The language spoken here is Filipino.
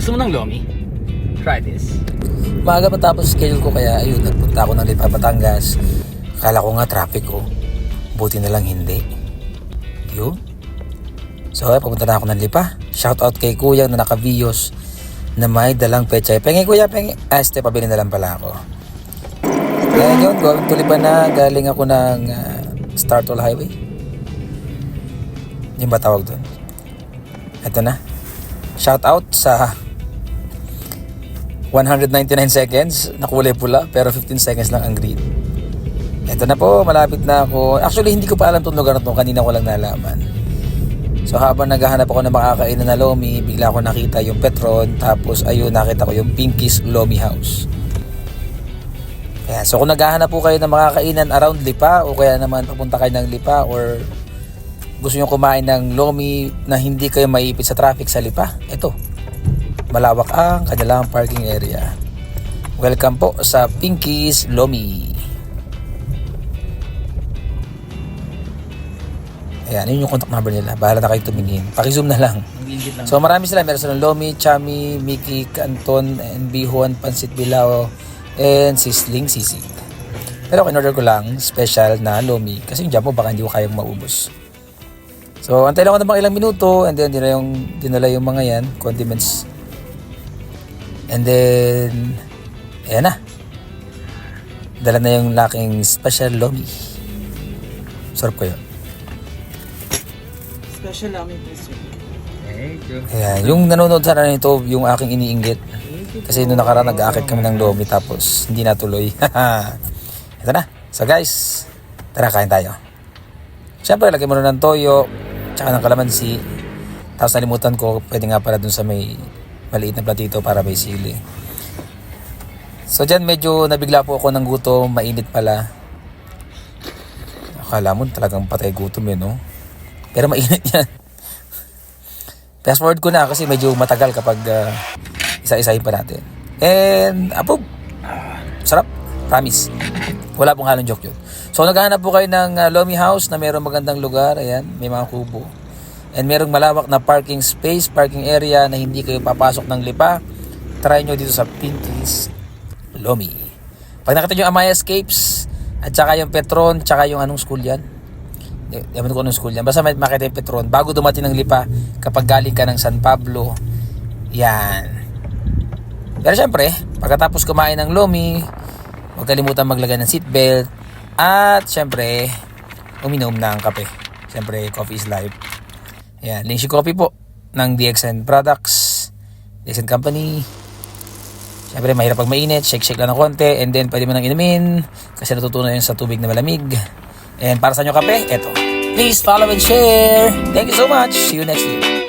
Gusto mo ng Lomi? Try this. Maaga matapos schedule ko kaya ayun, nagpunta ako ng Lipa, Batangas. Akala ko nga traffic ko. Buti na lang hindi. Yun. So, papunta na ako ng Lipa. Shout out kay Kuya na naka-Vios na may dalang pechay. Pengi Kuya, pengi. Pabili na lang pala ako. Kaya yun, going to Lipa na. Galing ako ng Startol Highway. Yung ba tawag doon? Ito na. Shout out sa 199 seconds na kulay pula pero 15 seconds lang ang green. Ito na po, malapit na ako. Actually, hindi ko pa alam itong lugar na ito. Kanina ko lang nalaman. So habang naghahanap ako ng makakainan na Lomi, bigla ko nakita yung Petron. Tapos ayun, nakita ko yung Pinky's Lomi House. Kaya, so kung naghahanap po kayo ng makakainan around Lipa o kaya naman papunta kayo ng Lipa or gusto nyo kumain ng Lomi na hindi kayo maiipit sa traffic sa Lipa, ito, malawak ang kanilang parking area. Welcome po sa Pinky's Lomi. Ayan, yun yung contact number nila. Bahala na kayo tumingin. Pakizoom na lang. So marami sila. Meron silang Lomi, Chami, Mickey, Canton, and Bihon, Pansit Bilao, and Sisling Sisig. Pero in-order ko lang special na Lomi kasi yung jumbo baka hindi ko kayang maubos. So, antay lang ako ng mga ilang minuto and then dinala yung mga yan, condiments. And then, ayan na. Dala na yung laking special Lomi. Sarap ko yun. Special Lomi please. Thank you. Ayan, yung nanonood sana nito, yung aking iniinggit. Kasi noong nakaraan nag-aakit kami ng Lomi tapos hindi natuloy. Ito na. So guys, tara kain tayo. Siyempre, lagay mo na ng toyo, tsaka ng kalamansi. Tapos nalimutan ko, pwede nga pala dun sa may maliit na platito para may sili. So dyan medyo nabigla po ako ng gutom, mainit pala. Akala mo talagang patay gutom yun, no? Pero mainit yan. Fast forward ko na kasi medyo matagal kapag isa-isahin pa natin. And approve. Sarap. Promise. Wala pong halong joke yun. So naghahanap po kayo ng Lomi House na mayroong magandang lugar. Ayan, may mga kubo. And mayroong malawak na parking space, parking area na hindi kayo papasok ng Lipa. Try nyo dito sa Pinky's Lomi. Pag nakita nyo Amaya Escapes at saka yung Petron, tsaka yung anong school yan? Ewan ko anong school yan. Basta makita yung Petron bago dumating ng Lipa kapag galing ka ng San Pablo. Yan. Pero syempre, pagkatapos kumain ng Lomi, huwag kalimutan maglagay ng seatbelt. At syempre, uminom ng kape. Syempre, coffee is life. Ayan, Lingshi Coffee po ng DXN Products, DXN Company. Syempre, mahirap pag mainit. Shake lang ng konti. And then, pwede mo nang inumin kasi natutunaw yun sa tubig na malamig. And para sa inyo kape, eto. Please follow and share. Thank you so much. See you next week.